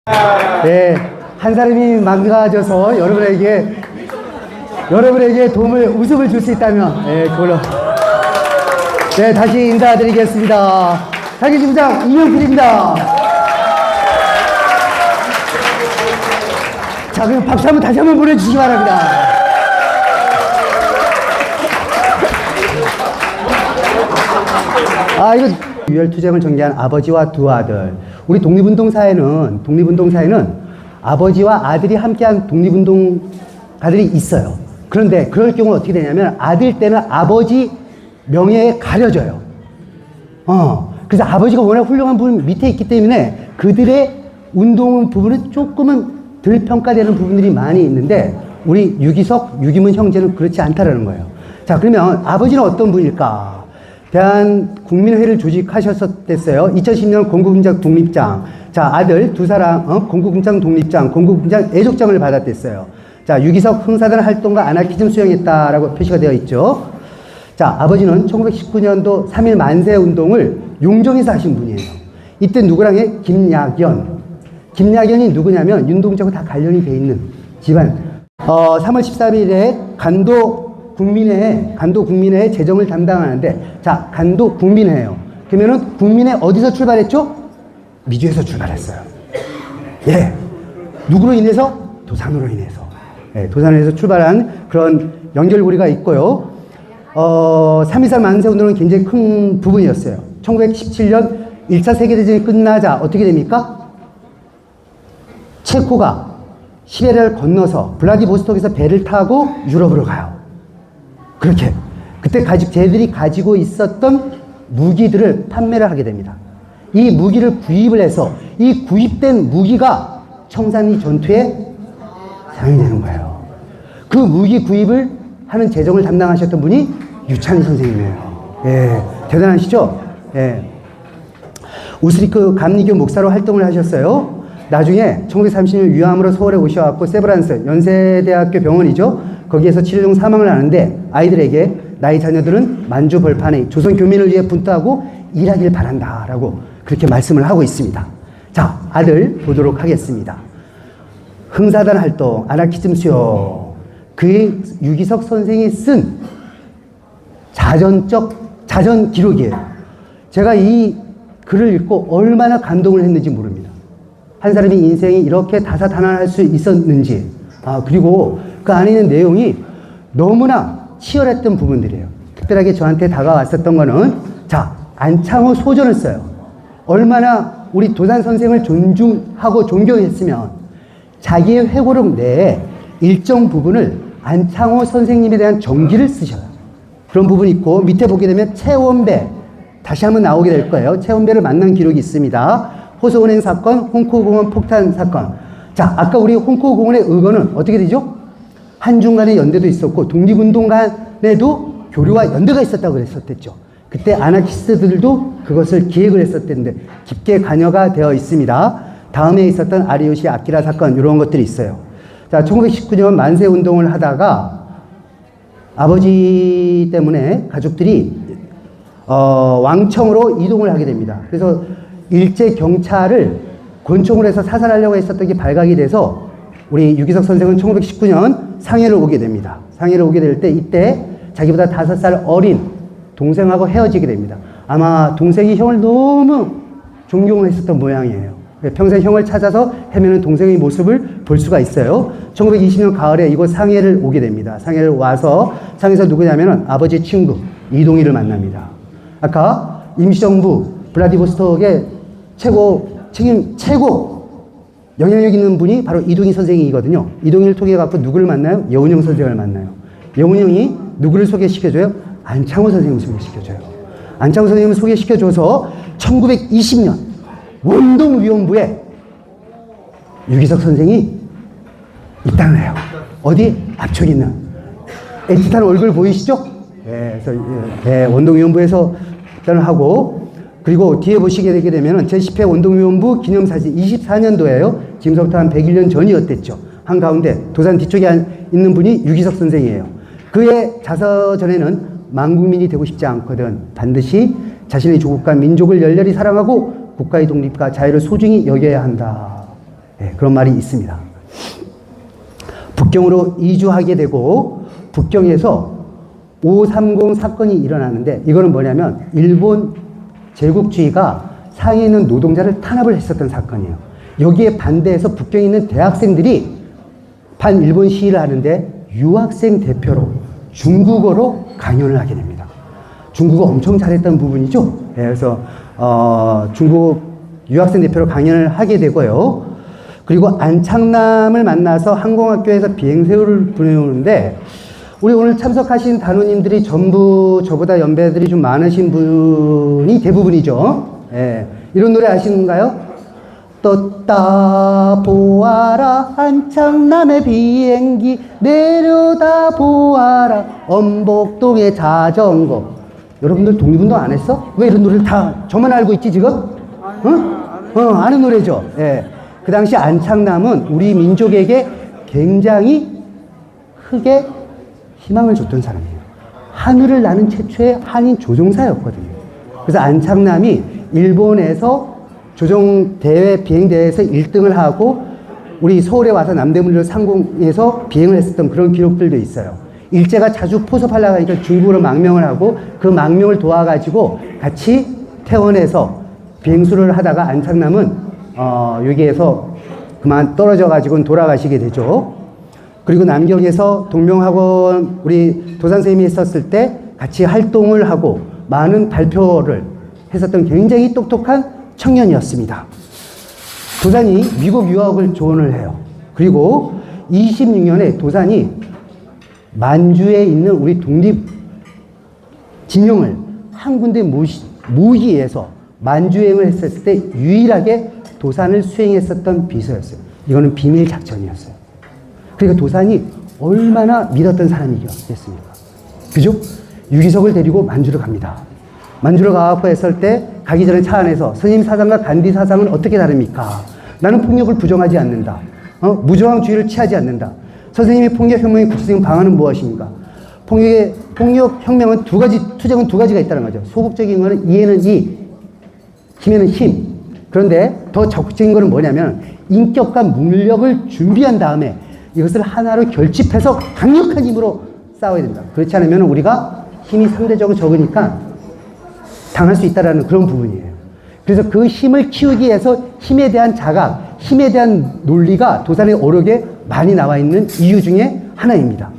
네, 한 사람이 망가져서 여러분에게 웃음을 줄 수 있다면, 네, 그걸로. 네, 다시 인사드리겠습니다. 자기지부장 이명필입니다. 자, 그럼 박수 한번 다시 한번 보내주시기 바랍니다. 아, 이거 유혈투쟁을 전개한 아버지와 두 아들. 우리 독립운동사에는 아버지와 아들이 함께한 독립운동가들이 있어요. 그런데 그럴 경우 어떻게 되냐면 아들 때는 아버지 명예에 가려져요. 그래서 아버지가 워낙 훌륭한 분 밑에 있기 때문에 그들의 운동 부분은 조금은 덜 평가되는 부분들이 많이 있는데 우리 유기문 형제는 그렇지 않다라는 거예요. 자, 그러면 아버지는 어떤 분일까? 대한국민회를 조직하셨었댔어요. 2010년 공국군장 독립장. 자, 아들 두 사람, 공국군장 독립장, 공국군장 애족장을 받았댔어요. 자, 유기석 흥사단 활동과 아나키즘 수행했다라고 표시가 되어 있죠. 자, 아버지는 1919년도 3.1 만세 운동을 용정에서 하신 분이에요. 이때 누구랑 해? 김야견이 누구냐면 윤동주하고 다 관련이 돼 있는 집안. 3월 13일에 간도 국민회의 재정을 담당하는데, 자, 간도 국민회예요. 그러면은 국민회 어디서 출발했죠? 미주에서 출발했어요. 예. 누구로 인해서? 도산으로 인해서. 예, 도산에서 출발한 그런 연결고리가 있고요. 3.1 만세 운동은 굉장히 큰 부분이었어요. 1917년 1차 세계대전이 끝나자 어떻게 됩니까? 체코가 시베리아를 건너서 블라디보스톡에서 배를 타고 유럽으로 가요. 그렇게 그때 쟤들이 가지고 있었던 무기들을 판매를 하게 됩니다. 이 무기를 구입을 해서 이 구입된 무기가 청산리 전투에 사용이 되는 거예요. 그 무기 구입을 하는 재정을 담당하셨던 분이 유찬희 선생님이에요. 예, 대단하시죠? 예. 우스리크 감리교 목사로 활동을 하셨어요. 나중에 1930년 유암으로 서울에 오셔갖고 세브란스 연세대학교 병원이죠. 거기에서 치료 중 사망을 하는데 아이들에게 나의 자녀들은 만주 벌판에 조선 교민을 위해 분투하고 일하길 바란다라고 그렇게 말씀을 하고 있습니다. 자, 아들 보도록 하겠습니다. 흥사단 활동, 아나키즘 수요. 그의 유기석 선생이 쓴 자전 기록이에요. 제가 이 글을 읽고 얼마나 감동을 했는지 모릅니다. 한 사람의 인생이 이렇게 다사다난할 수 있었는지. 그리고 그 안에 있는 내용이 너무나 치열했던 부분들이에요. 특별하게 저한테 다가왔었던 거는, 자, 안창호 소전을 써요. 얼마나 우리 도산 선생을 존중하고 존경했으면 자기의 회고록 내에 일정 부분을 안창호 선생님에 대한 정기를 쓰셔요. 그런 부분이 있고, 밑에 보게 되면 최원배, 다시 한번 나오게 될 거예요. 최원배를 만난 기록이 있습니다. 호소은행 사건, 홍코공원 폭탄 사건. 자, 아까 우리 홍코공원의 의거는 어떻게 되죠? 한중간의 연대도 있었고 독립운동 간에도 교류와 연대가 있었다고 그랬었댔죠. 그때 아나키스트들도 그것을 기획을 했었는데 깊게 관여가 되어 있습니다. 다음에 있었던 아리요시 아키라 사건, 이런 것들이 있어요. 자, 1919년 만세 운동을 하다가 아버지 때문에 가족들이 왕청으로 이동을 하게 됩니다. 그래서 일제 경찰을 권총을 해서 사살하려고 했었던 게 발각이 돼서 우리 유기석 선생은 1919년 상해를 오게 됩니다. 상해를 오게 될 때 이때 자기보다 5살 어린 동생하고 헤어지게 됩니다. 아마 동생이 형을 너무 존경을 했었던 모양이에요. 평생 형을 찾아서 헤매는 동생의 모습을 볼 수가 있어요. 1920년 가을에 이곳 상해를 오게 됩니다. 상해를 와서 상해에서 누구냐면 아버지 친구 이동희를 만납니다. 아까 임시정부 블라디보스톡의 최고 영향력 있는 분이 바로 이동희 선생이거든요. 이동희를 통해 갖고 누구를 만나요? 여운형 선생을 만나요. 여운형이 누구를 소개시켜줘요? 안창호 선생님을 소개시켜줘요. 안창호 선생님을 소개시켜줘서 1920년 원동위원부에 유기석 선생이 입당을 해요. 어디? 앞쪽에 있는 애틋한 얼굴 보이시죠? 예, 그래서 원동위원부에서 입당을 하고, 그리고 뒤에 보시게 되게 되면 제10회 원동위원부 기념사진 24년도예요. 지금서부터 한 101년 전이었댔죠. 한가운데 도산 뒤쪽에 있는 분이 유기석 선생이에요. 그의 자서전에는 만국민이 되고 싶지 않거든 반드시 자신의 조국과 민족을 열렬히 사랑하고 국가의 독립과 자유를 소중히 여겨야 한다. 예, 그런 말이 있습니다. 북경으로 이주하게 되고 북경에서 530 사건이 일어나는데 이거는 뭐냐면 일본 제국주의가 상해에 있는 노동자를 탄압을 했었던 사건이에요. 여기에 반대해서 북경에 있는 대학생들이 반일본 시위를 하는데 유학생 대표로 중국어로 강연을 하게 됩니다. 중국어 엄청 잘했던 부분이죠. 예, 그래서 중국 유학생 대표로 강연을 하게 되고요. 그리고 안창남을 만나서 항공학교에서 비행사를 보내오는데 우리 오늘 참석하신 단원님들이 전부 저보다 연배들이 좀 많으신 분이 대부분이죠. 예, 이런 노래 아시는가요? 떴다 보아라 안창남의 비행기 내려다 보아라 엄복동의 자전거. 여러분들 독립운동 안 했어? 왜 이런 노래를 다 저만 알고 있지 지금? 아는 노래죠. 예. 그 당시 안창남은 우리 민족에게 굉장히 크게 희망을 줬던 사람이에요. 하늘을 나는 최초의 한인 조종사였거든요. 그래서 안창남이 일본에서 조종대회, 비행대회에서 1등을 하고 우리 서울에 와서 남대문으로 상공에서 비행을 했었던 그런 기록들도 있어요. 일제가 자주 포섭하려고 하니까 중국으로 망명을 하고 그 망명을 도와가지고 같이 퇴원해서 비행수를 하다가 안창남은 여기에서 그만 떨어져가지고 돌아가시게 되죠. 그리고 남경에서 동명학원 우리 도산선생님이 있었을 때 같이 활동을 하고 많은 발표를 했었던 굉장히 똑똑한 청년이었습니다. 도산이 미국 유학을 조언을 해요. 그리고 26년에 도산이 만주에 있는 우리 독립 진영을 한 군데 모으기 위해서 만주여행을 했을 때 유일하게 도산을 수행했었던 비서였어요. 이거는 비밀 작전이었어요. 그러니까 도산이 얼마나 믿었던 사람이겠습니까? 그죠? 유기석을 데리고 만주를 갑니다. 만주를 가고 했을 때 가기 전에 차 안에서 스님 사상과 간디 사상은 어떻게 다릅니까? 나는 폭력을 부정하지 않는다. 무저항주의를 취하지 않는다. 선생님이 폭력혁명의 구체적인 방안은 무엇입니까? 폭력혁명은 두 가지, 투쟁은 두 가지가 있다는 거죠. 소극적인 거는 이에는 이, 힘에는 힘. 그런데 더 적극적인 거는 뭐냐면 인격과 물력을 준비한 다음에 이것을 하나로 결집해서 강력한 힘으로 싸워야 된다. 그렇지 않으면 우리가 힘이 상대적으로 적으니까 당할 수 있다는 그런 부분이에요. 그래서 그 힘을 키우기 위해서 힘에 대한 자각, 힘에 대한 논리가 도산의 어록에 많이 나와 있는 이유 중에 하나입니다.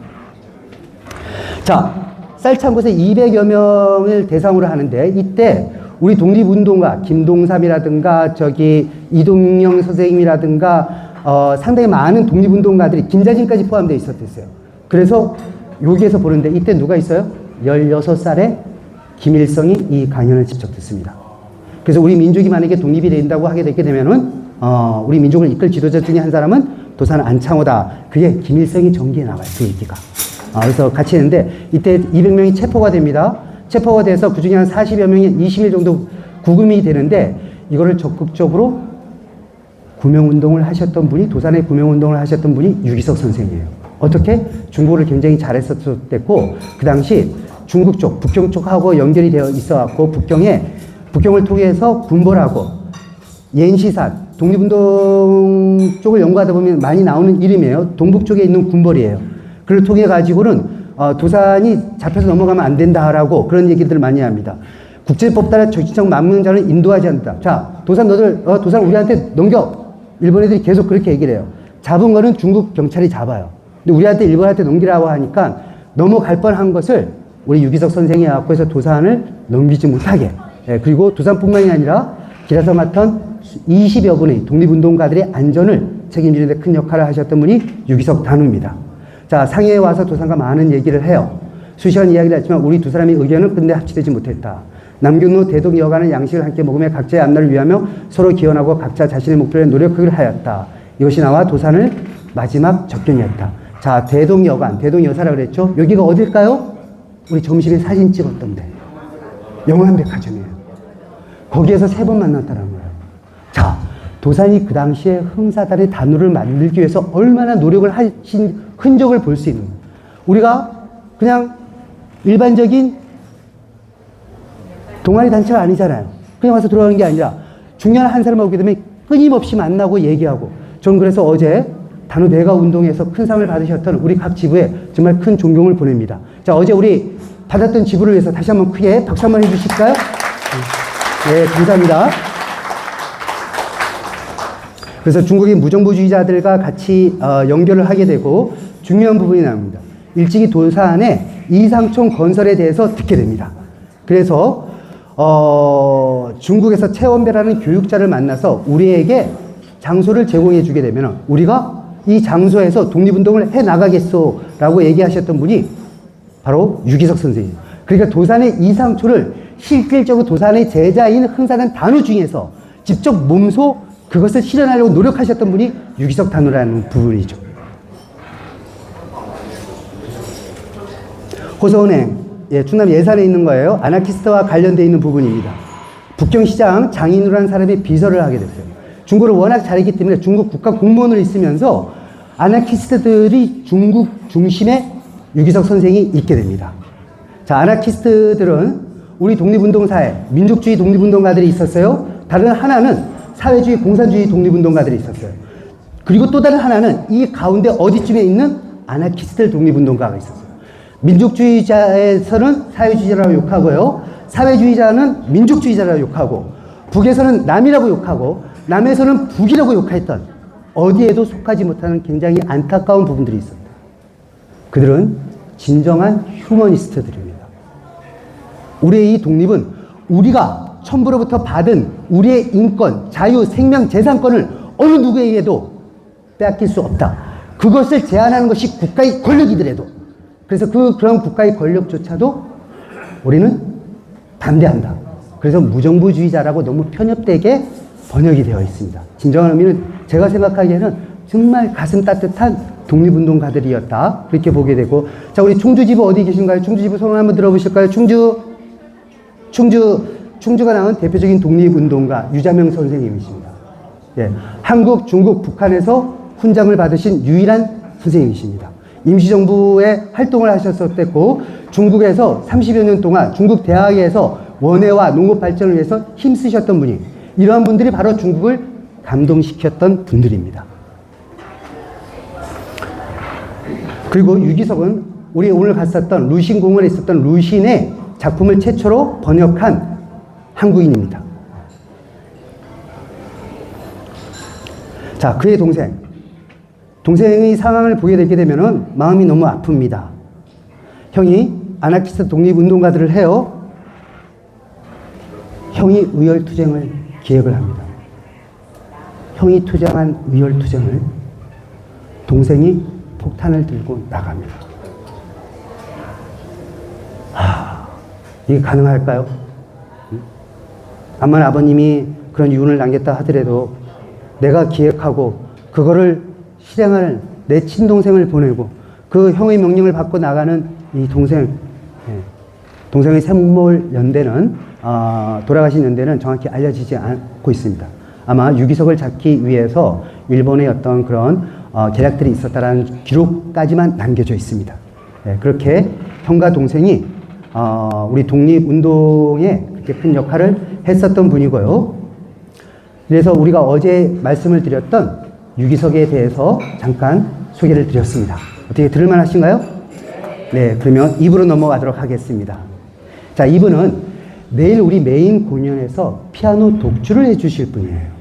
자, 쌀창곳에 200여 명을 대상으로 하는데 이때 우리 독립운동가 김동삼이라든가 이동영 선생님이라든가 상당히 많은 독립운동가들이 김자진까지 포함되어 있었댔어요. 그래서 여기에서 보는데 이때 누가 있어요? 16살의 김일성이 이 강연을 직접 듣습니다. 그래서 우리 민족이 만약에 독립이 된다고 하게 되게 되면은 우리 민족을 이끌 지도자 중에 한 사람은 도산 안창호다. 그게 김일성이 전기에 나와요. 그 얘기가. 그래서 같이 했는데 이때 200명이 체포가 됩니다. 체포가 돼서 그 중에 한 40여 명이 20일 정도 구금이 되는데 이거를 적극적으로 구명운동을 하셨던 분이 도산의 구명운동을 하셨던 분이 유기석 선생이에요. 어떻게? 중국어를 굉장히 잘했었고 그 당시 중국 쪽, 북경 쪽하고 연결이 되어 있어갖고 북경을 통해서 군벌하고 옌시산, 독립운동 쪽을 연구하다 보면 많이 나오는 이름이에요. 동북 쪽에 있는 군벌이에요. 그걸 통해 가지고는 도산이 잡혀서 넘어가면 안 된다라고 그런 얘기들을 많이 합니다. 국제법 따라 정치적 망명자는 인도하지 않는다. 자, 도산 우리한테 넘겨. 일본 애들이 계속 그렇게 얘기를 해요. 잡은 거는 중국 경찰이 잡아요. 근데 우리한테 일본한테 넘기라고 하니까 넘어갈 뻔한 것을 우리 유기석 선생이 갖고 해서 도산을 넘기지 못하게. 예, 그리고 도산뿐만이 아니라 길에서 맡은 20여 분의 독립운동가들의 안전을 책임지는 데 큰 역할을 하셨던 분이 유기석 단우입니다. 자, 상해에 와서 도산과 많은 얘기를 해요. 수시간 이야기를 했지만 우리 두 사람의 의견은 근데 합치되지 못했다. 남균 대동 여간은 양식을 함께 먹으며 각자의 앞날을 위하며 서로 기원하고 각자 자신의 목표에 노력하기를 하였다. 이것이 나와 도산을 마지막 접견이었다. 자, 대동여간, 대동여사라고 그랬죠? 여기가 어딜까요? 우리 점심에 사진 찍었던데. 영암백화점이에요. 거기에서 3번 만났다는 거예요. 자, 도산이 그 당시에 흥사단의 단우를 만들기 위해서 얼마나 노력을 하신 흔적을 볼 수 있는 거예요. 우리가 그냥 일반적인 동아리 단체가 아니잖아요. 그냥 와서 들어가는 게 아니라 중요한 한 사람을 오게 되면 끊임없이 만나고 얘기하고 저는 그래서 어제 단오 대가 운동에서 큰 상을 받으셨던 우리 각 지부에 정말 큰 존경을 보냅니다. 자, 어제 우리 받았던 지부를 위해서 다시 한번 크게 박수 한번 해주실까요? 네, 감사합니다. 그래서 중국의 무정부주의자들과 같이 연결을 하게 되고 중요한 부분이 나옵니다. 일찍이 도산의 이상촌 건설에 대해서 듣게 됩니다. 그래서 중국에서 최원배라는 교육자를 만나서 우리에게 장소를 제공해 주게 되면 우리가 이 장소에서 독립운동을 해 나가겠소 라고 얘기하셨던 분이 바로 유기석 선생님. 그러니까 도산의 이상초를 실질적으로 도산의 제자인 흥사단 단우 중에서 직접 몸소 그것을 실현하려고 노력하셨던 분이 유기석 단우라는 부분이죠. 호서은행, 충남 예산에 있는 거예요. 아나키스트와 관련되어 있는 부분입니다. 북경시장 장인우라는 사람이 비서를 하게 됐어요. 중국을 워낙 잘했기 때문에 중국 국가 공무원으로 있으면서 아나키스트들이 중국 중심에 유기석 선생이 있게 됩니다. 자, 아나키스트들은 우리 독립운동사에 민족주의 독립운동가들이 있었어요. 다른 하나는 사회주의 공산주의 독립운동가들이 있었어요. 그리고 또 다른 하나는 이 가운데 어디쯤에 있는 아나키스트 독립운동가가 있었어요. 민족주의자에서는 사회주의자라고 욕하고요. 사회주의자는 민족주의자라고 욕하고 북에서는 남이라고 욕하고 남에서는 북이라고 욕했던 어디에도 속하지 못하는 굉장히 안타까운 부분들이 있습니다. 그들은 진정한 휴머니스트들입니다. 우리의 이 독립은 우리가 천부로부터 받은 우리의 인권, 자유, 생명, 재산권을 어느 누구에게도 빼앗길 수 없다. 그것을 제한하는 것이 국가의 권력이더라도 그래서 그런 국가의 권력조차도 우리는 반대한다. 그래서 무정부주의자라고 너무 편협되게 번역이 되어 있습니다. 진정한 의미는 제가 생각하기에는 정말 가슴 따뜻한 독립운동가들이었다. 그렇게 보게 되고. 자, 우리 충주지부 어디 계신가요? 충주지부 손을 한번 들어보실까요? 충주가 나온 대표적인 독립운동가 유자명 선생님이십니다. 예, 한국, 중국, 북한에서 훈장을 받으신 유일한 선생님이십니다. 임시정부의 활동을 하셨었고 중국에서 30여 년 동안 중국 대학에서 원해와 농업 발전을 위해서 힘쓰셨던 분이 이러한 분들이 바로 중국을 감동시켰던 분들입니다. 그리고 유기석은 우리 오늘 갔었던 루신 공원에 있었던 루신의 작품을 최초로 번역한 한국인입니다. 자, 그의 동생의 상황을 보게 되게 되면은 마음이 너무 아픕니다. 형이 아나키스트 독립운동가들을 해요. 형이 의열투쟁을 기획을 합니다. 형이 투쟁한 의열투쟁을 동생이 폭탄을 들고 나갑니다. 이게 가능할까요? 아마 아버님이 그런 유언을 남겼다 하더라도 내가 기획하고 그거를 실행할 내 친동생을 보내고 그 형의 명령을 받고 나가는 이 동생의 샘물 연대는 돌아가신 연대는 정확히 알려지지 않고 있습니다. 아마 유기석을 잡기 위해서 일본의 어떤 그런 계략들이 있었다라는 기록까지만 남겨져 있습니다. 그렇게 형과 동생이 우리 독립운동에 그렇게 큰 역할을 했었던 분이고요. 그래서 우리가 어제 말씀을 드렸던 유기석에 대해서 잠깐 소개를 드렸습니다. 어떻게 들을만 하신가요? 네, 그러면 2부로 넘어가도록 하겠습니다. 자, 2부는 내일 우리 메인 공연에서 피아노 독주를 해주실 분이에요.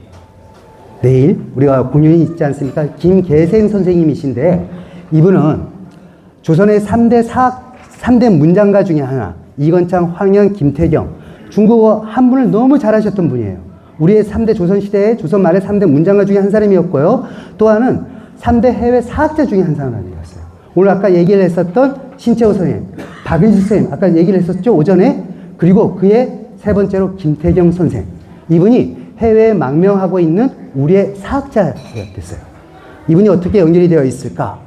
내일 우리가 공연이 있지 않습니까? 김계생 선생님이신데 이분은 조선의 3대 문장가 중에 하나, 이건창, 황현, 김태경, 중국어 한문을 너무 잘하셨던 분이에요. 우리의 3대 조선시대의 조선 말의 3대 문장가 중에 한 사람이었고요. 또 하나는 3대 해외 사학자 중에 한 사람이었어요. 오늘 아까 얘기를 했었던 신채호 선생님, 박은실 선생님, 아까 얘기를 했었죠, 오전에. 그리고 그의 세 번째로 김태경 선생. 이분이 해외에 망명하고 있는 우리의 사학자였댔어요. 이분이 어떻게 연결이 되어 있을까?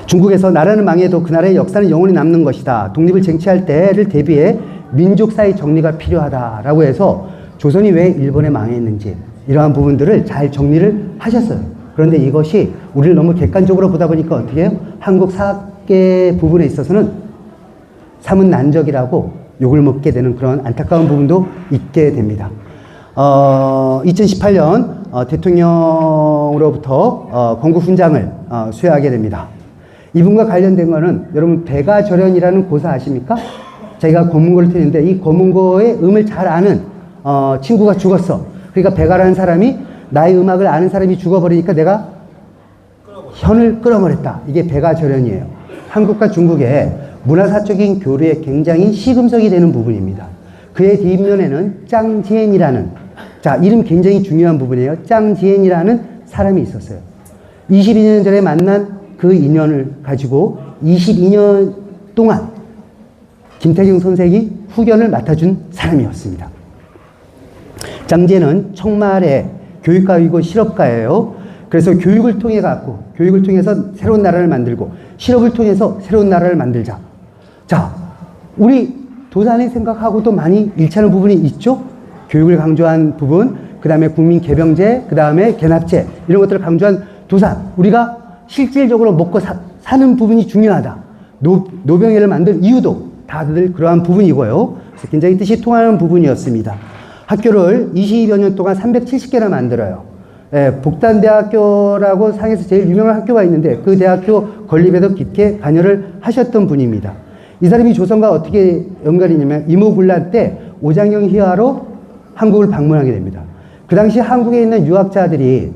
중국에서 나라는 망해도 그 나라의 역사는 영원히 남는 것이다. 독립을 쟁취할 때를 대비해 민족사의 정리가 필요하다라고 해서 조선이 왜 일본에 망했는지 이러한 부분들을 잘 정리를 하셨어요. 그런데 이것이 우리를 너무 객관적으로 보다 보니까 어떻게 해요? 한국 사학계 부분에 있어서는 삼은 난적이라고 욕을 먹게 되는 그런 안타까운 부분도 있게 됩니다. 2018년 대통령으로부터 건국 훈장을 수여하게 됩니다. 이분과 관련된 거는 여러분 백아절연이라는 고사 아십니까? 제가 검은고를 트는데 이 검은고의 음을 잘 아는 친구가 죽었어. 그러니까 백아라는 사람이 나의 음악을 아는 사람이 죽어버리니까 내가 현을 끌어버렸다. 이게 백아절연이에요. 한국과 중국의 문화사적인 교류에 굉장히 시금석이 되는 부분입니다. 그의 뒷면에는 짱지엔이라는, 자, 이름 굉장히 중요한 부분이에요. 짱지엔이라는 사람이 있었어요. 22년 전에 만난 그 인연을 가지고 22년 동안 김태경 선생이 후견을 맡아준 사람이었습니다. 짱지엔은 청말의 교육가이고 실업가예요. 그래서 교육을 통해서 새로운 나라를 만들고 실업을 통해서 새로운 나라를 만들자. 자, 우리 도산이 생각하고도 많이 일치하는 부분이 있죠? 교육을 강조한 부분, 그 다음에 국민 개병제, 그 다음에 개납제, 이런 것들을 강조한 도산. 우리가 실질적으로 먹고 사는 부분이 중요하다. 노병회를 만든 이유도 다들 그러한 부분이고요. 그래서 굉장히 뜻이 통하는 부분이었습니다. 학교를 20여 년 동안 370개나 만들어요. 복단대학교라고 상해에서 제일 유명한 학교가 있는데 그 대학교 건립에도 깊게 관여를 하셨던 분입니다. 이 사람이 조선과 어떻게 연관이 있냐면 이모군란 때 오장영 희화로 한국을 방문하게 됩니다. 그 당시 한국에 있는 유학자들이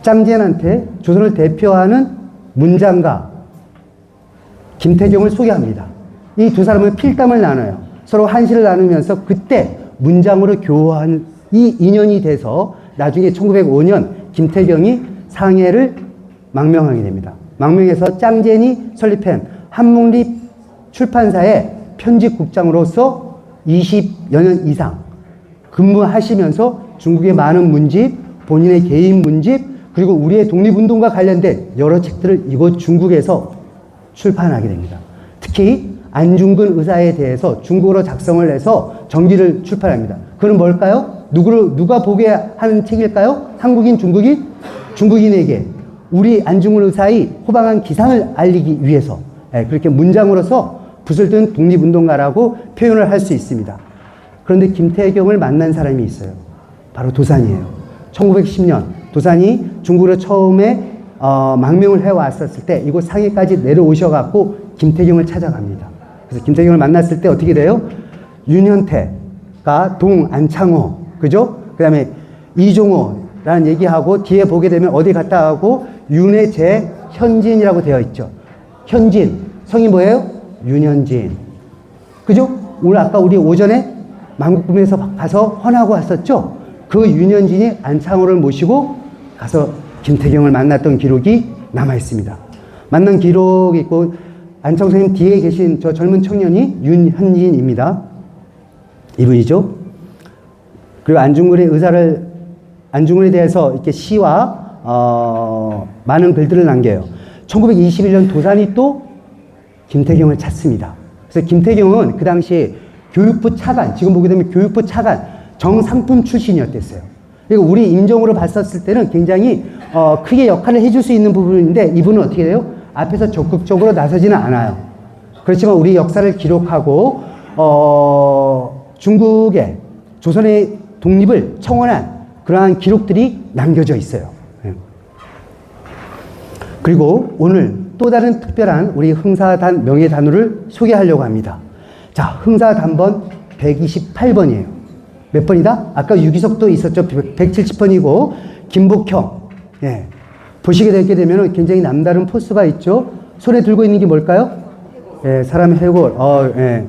짱지엔한테 조선을 대표하는 문장가 김태경을 소개합니다. 이 두 사람은 필담을 나눠요. 서로 한시를 나누면서 그때 문장으로 교환 이 인연이 돼서 나중에 1905년 김태경이 상해를 망명하게 됩니다. 망명해서 짱지엔이 설립한 한문립 출판사의 편집국장으로서 20여 년 이상 근무하시면서 중국의 많은 문집, 본인의 개인 문집, 그리고 우리의 독립운동과 관련된 여러 책들을 이곳 중국에서 출판하게 됩니다. 특히 안중근 의사에 대해서 중국어로 작성을 해서 전기를 출판합니다. 그건 뭘까요? 누가 보게 하는 책일까요? 한국인, 중국인? 중국인에게 우리 안중근 의사의 호방한 기상을 알리기 위해서 그렇게 문장으로서 붓을 든 독립운동가라고 표현을 할 수 있습니다. 그런데 김태경을 만난 사람이 있어요. 바로 도산이에요. 1910년 도산이 중국으로 처음에 망명을 해왔었을 때 이곳 상해까지 내려오셔갖고 김태경을 찾아갑니다. 그래서 김태경을 만났을 때 어떻게 돼요? 윤현태가 동안창호, 그죠? 그 다음에 이종호라는 얘기하고 뒤에 보게 되면 어디 갔다 하고 윤의 제 현진이라고 되어 있죠. 현진, 성이 뭐예요? 윤현진. 그죠? 오늘 아까 우리 오전에 만국궁에서 가서 헌하고 왔었죠? 그 윤현진이 안창호를 모시고 가서 김태경을 만났던 기록이 남아 있습니다. 만난 기록이 있고 안창호 선생님 뒤에 계신 저 젊은 청년이 윤현진입니다. 이분이죠. 그리고 안중근에 대해서 이렇게 시와 많은 글들을 남겨요. 1921년 도산이 또 김태경을 찾습니다. 그래서 김태경은 그 당시 교육부 차관, 지금 보게 되면 교육부 차관 정상품 출신이었댔어요. 그리고 우리 임종으로 봤었을 때는 굉장히 크게 역할을 해줄 수 있는 부분인데 이분은 어떻게 돼요? 앞에서 적극적으로 나서지는 않아요. 그렇지만 우리 역사를 기록하고 중국의 조선의 독립을 청원한 그러한 기록들이 남겨져 있어요. 그리고 오늘 또 다른 특별한 우리 흥사단 명예단원을 소개하려고 합니다. 자, 흥사단번 128번이에요. 몇 번이다? 아까 유기석도 있었죠. 170번이고 김복형. 예. 보시게 되게 되면 굉장히 남다른 포스가 있죠. 손에 들고 있는 게 뭘까요? 예, 사람 해골. 예.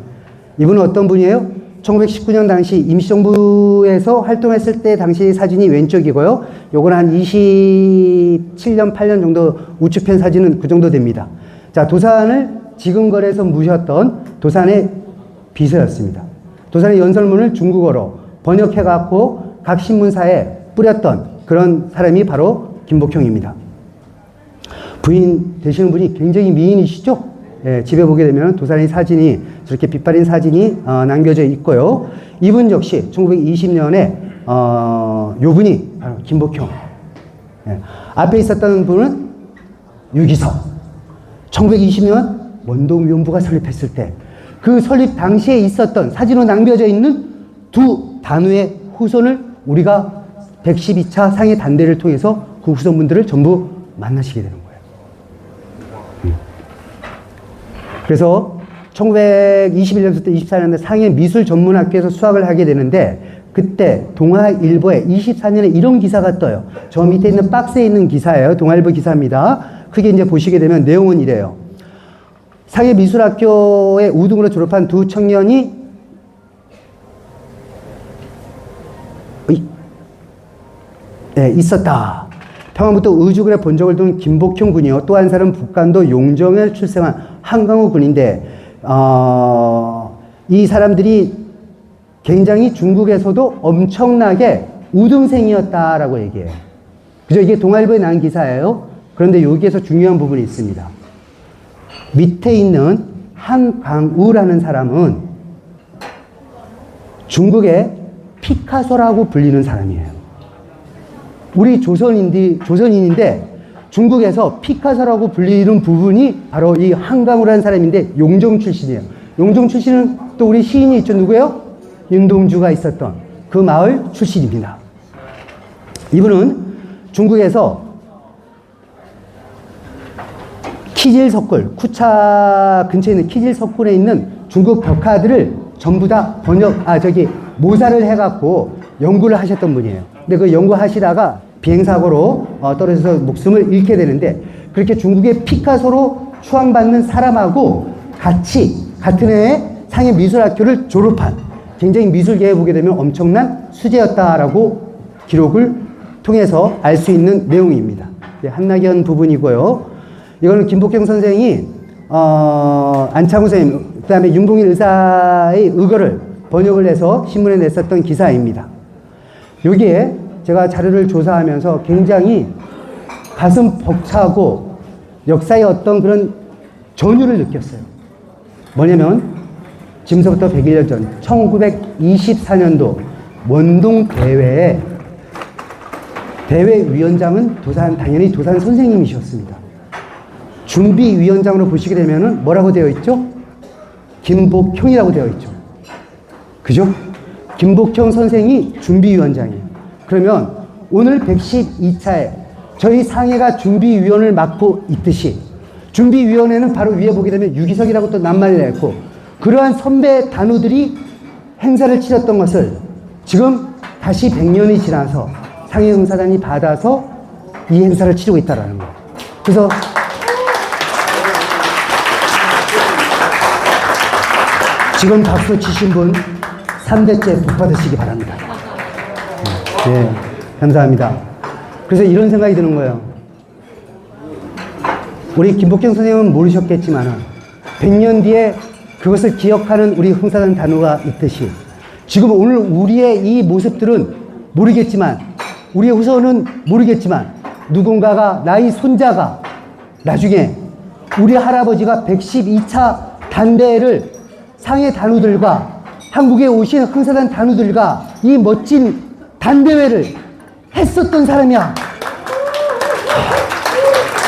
이분은 어떤 분이에요? 1919년 당시 임시정부에서 활동했을 때 당시 사진이 왼쪽이고요. 요건 한 27년, 8년 정도 우측편 사진은 그 정도 됩니다. 자, 도산을 지금거래에서 모셨던 도산의 비서였습니다. 도산의 연설문을 중국어로 번역해갖고 각 신문사에 뿌렸던 그런 사람이 바로 김복형입니다. 부인 되시는 분이 굉장히 미인이시죠? 예, 집에 보게 되면 도산의 사진이 저렇게 빛바랜 사진이 남겨져 있고요. 이분 역시 1920년에 요 분이 바로 김복형. 예, 앞에 있었던 분은 유기석. 1920년 원동위원부가 설립했을 때 그 설립 당시에 있었던 사진으로 남겨져 있는 두 단우의 후손을 우리가 112차 상해 단대를 통해서 그 후손분들을 전부 만나시게 되는 거예요. 그래서 1921년부터 24년에 상해 미술 전문학교에서 수학을 하게 되는데 그때 동아일보에 24년에 이런 기사가 떠요. 저 밑에 있는 박스에 있는 기사예요. 동아일보 기사입니다. 크게 이제 보시게 되면 내용은 이래요. 상해 미술학교에 우등으로 졸업한 두 청년이 있었다. 평안부터 의주군에 본적을 둔 김복형 군이요. 또 한 사람은 북간도 용정에 출생한 한강우 군인데 이 사람들이 굉장히 중국에서도 엄청나게 우등생이었다라고 얘기해요. 그죠? 이게 동아일보에 난 기사예요. 그런데 여기에서 중요한 부분이 있습니다. 밑에 있는 한강우라는 사람은 중국의 피카소라고 불리는 사람이에요. 우리 조선인인데 중국에서 피카소라고 불리는 부분이 바로 이 한강우라는 사람인데 용정 출신이에요. 용정 출신은 또 우리 시인이 있죠. 누구예요? 윤동주가 있었던 그 마을 출신입니다. 이분은 중국에서 키질석굴, 쿠차 근처에 있는 키질석굴에 있는 중국 벽화들을 전부 다 모사를 해갖고 연구를 하셨던 분이에요. 근데 그 연구하시다가 비행사고로 떨어져서 목숨을 잃게 되는데 그렇게 중국의 피카소로 추앙받는 사람하고 같은 해에 상해 미술학교를 졸업한 굉장히 미술계에 보게 되면 엄청난 수재였다라고 기록을 통해서 알 수 있는 내용입니다. 한낙연 부분이고요. 이거는 김복형 선생이 안창호 선생님, 그 다음에 윤봉일 의사의 의거를 번역을 해서 신문에 냈었던 기사입니다. 여기에 제가 자료를 조사하면서 굉장히 가슴 벅차고 역사의 어떤 그런 전율을 느꼈어요. 뭐냐면 지금서부터 100일 전 1924년도 원동 대회에 대회위원장은 당연히 도산 선생님이셨습니다. 준비위원장으로 보시게 되면은 뭐라고 되어 있죠? 김복형이라고 되어 있죠. 그죠? 김복형 선생이 준비위원장이에요. 그러면 오늘 112차에 저희 상해가 준비위원을 맡고 있듯이 준비위원회는 바로 위에 보게 되면 유기석이라고 또 낱말을 했고 그러한 선배 단우들이 행사를 치렀던 것을 지금 다시 100년이 지나서 상해 응사단이 받아서 이 행사를 치르고 있다는 거예요. 그래서 지금 박수 치신 분 3대째 복 받으시기 바랍니다. 네, 감사합니다. 그래서 이런 생각이 드는 거예요. 우리 김복형 선생님은 모르셨겠지만 100년 뒤에 그것을 기억하는 우리 흥사단 단우가 있듯이 지금 오늘 우리의 이 모습들은 모르겠지만 우리의 후손은 모르겠지만 누군가가 나의 손자가 나중에 우리 할아버지가 112차 단대를 상해 단우들과 한국에 오신 흥사단 단우들과 이 멋진 단대회를 했었던 사람이야.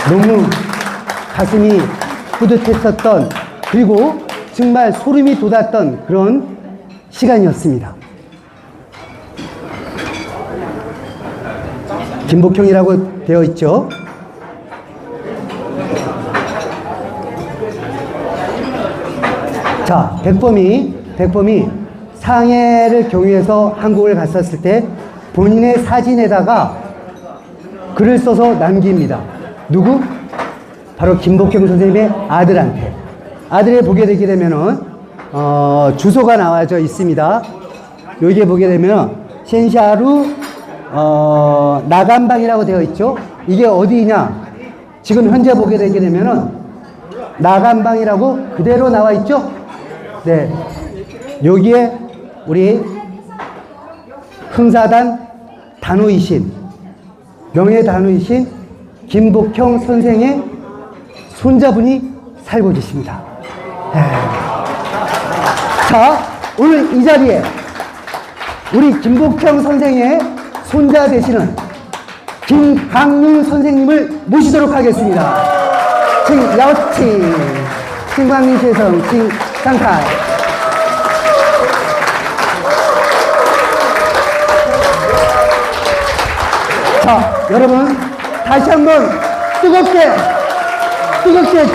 너무 가슴이 뿌듯했었던 그리고 정말 소름이 돋았던 그런 시간이었습니다. 김복형이라고 되어 있죠. 자, 백범이 상해를 경유해서 한국을 갔었을 때 본인의 사진에다가 글을 써서 남깁니다. 누구? 바로 김복형 선생님의 아들한테. 아들에 보게 되게 되면은 주소가 나와져 있습니다. 여기에 보게 되면 센샤루 나간방이라고 되어 있죠. 이게 어디냐? 지금 현재 보게 되게 되면은 나간방이라고 그대로 나와 있죠. 네, 여기에 우리 흥사단 단우이신 명예 단우이신 김복형 선생의 손자분이 살고 계십니다. 자, 오늘 이 자리에 우리 김복형 선생의 손자 되시는 김광윤 선생님을 모시도록 하겠습니다. 칭야오칭 칭광윤先生 칭상탈. 자, 여러분, 다시 한번 뜨겁게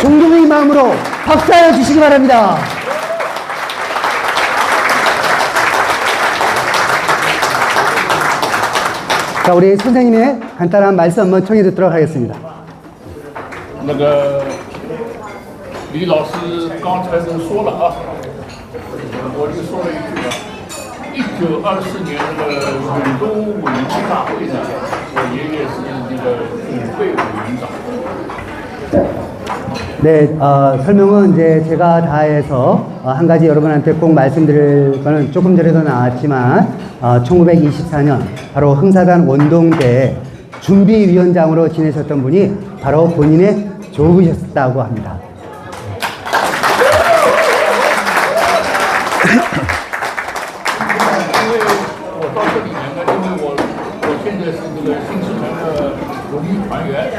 존경의 마음으로 박수하여 주시기 바랍니다. 자, 우리 선생님의 간단한 말씀 한번 청해 듣도록 하겠습니다. 那个李老师刚才都说了啊，我就说了一句吧。1924年那个远东委员会大会呢，我爷爷是那个总会委员长。 네, 설명은 이제 제가 다 해서 한 가지 여러분한테 꼭 말씀드릴 거는 조금 전에도 나왔지만 1924년 바로 흥사단 원동대 준비위원장으로 지내셨던 분이 바로 본인의 조부셨다고 합니다. 因为我到这里来呢，因为我现在是这个新市团的荣誉团员，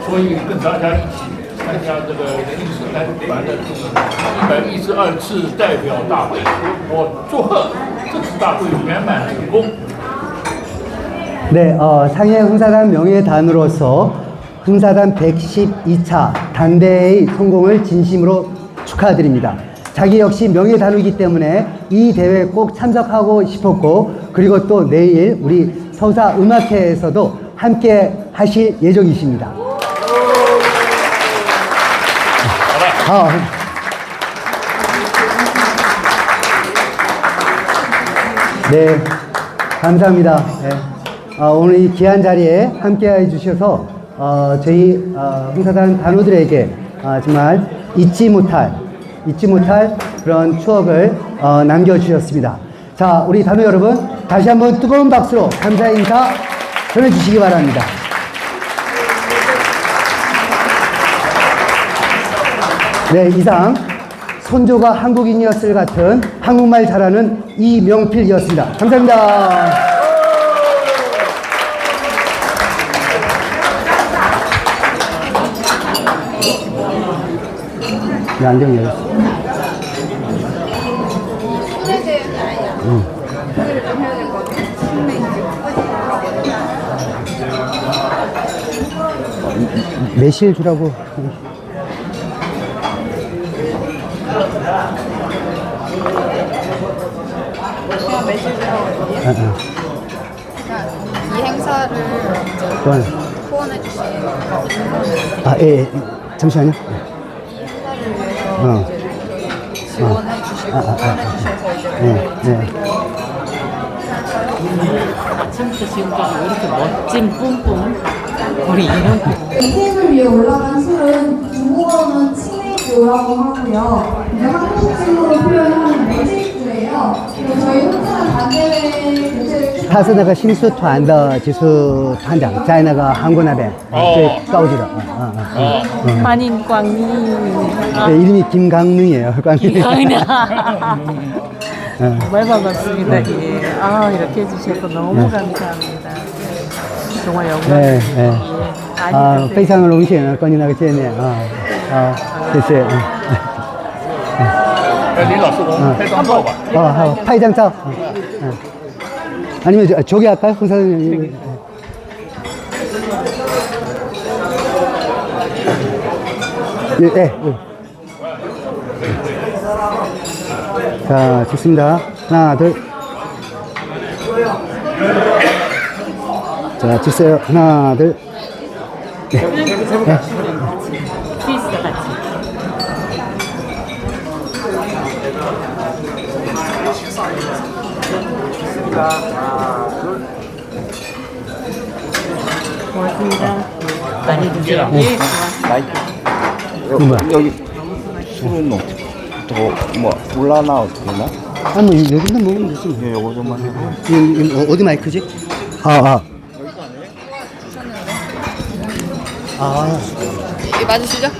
所以跟大家一起参加这个新市团团的112次代表大会。我祝贺这次大会圆满成功。 네, 상해 흥사단 명예단으로서 흥사단 112차 단대회의 성공을 진심으로 축하드립니다. 자기 역시 명예단우이기 때문에 이 대회에 꼭 참석하고 싶었고, 그리고 또 내일 우리 서사음악회에서도 함께 하실 예정이십니다. 네, 감사합니다. 네. 오늘 이 귀한 자리에 함께 해주셔서 저희 흥사단 단우들에게 정말 잊지 못할 그런 추억을 남겨주셨습니다. 자, 우리 단우 여러분 다시 한번 뜨거운 박수로 감사의 인사 전해주시기 바랍니다. 네, 이상 손조가 한국인이었을 같은 한국말 잘하는 이명필이었습니다. 감사합니다. 네, 안경 열었어. 매실 주라고. 매실 주라고 얘기해요? 이 행사를 후원해 주신 아, 예. 잠시만요. 이 행사를 위해서 이제 지원해 주시고 후원해 주셔서 이제 아침부터 지금까지 왜 이렇게 멋진 뿜뿜 우리 이명필 테이블 위에 올라간 술은 중국어로는 치맥주라고 하고요. 이제 한국식으로 표현하는 매실주예요. 그리고 저희 흥사단 단대회 개최를 他是那个新社团的就是团长，在那个韩国那边最高级的。 한인 광희 네, 이름이 김강릉이에요. 정말 반갑습니다. 예. 아 이렇게 해주셔서 너무 감사합니다. 정말 영광. 네, 네. 예. 啊，非常荣幸跟你那个见面啊，好，谢谢。李老师，我们拍张照吧。 好，拍一张照。아니면 저기 할까요? 흥사님. 예, 예. 자, 좋습니다. 하나, 둘. 자, 주세요. 하나, 둘. 네. 네. 스위스 같이. 고맙습니다. 많이 드세요. 예, 고맙습니다. 여기 술은 어떻게 더뭐 올라나 어떻게 나? 아, 뭐, 여기는 먹으면 되지. 예, 요거 좀만 해봐. 어디 마이크지? 아. 이게 맞으시죠?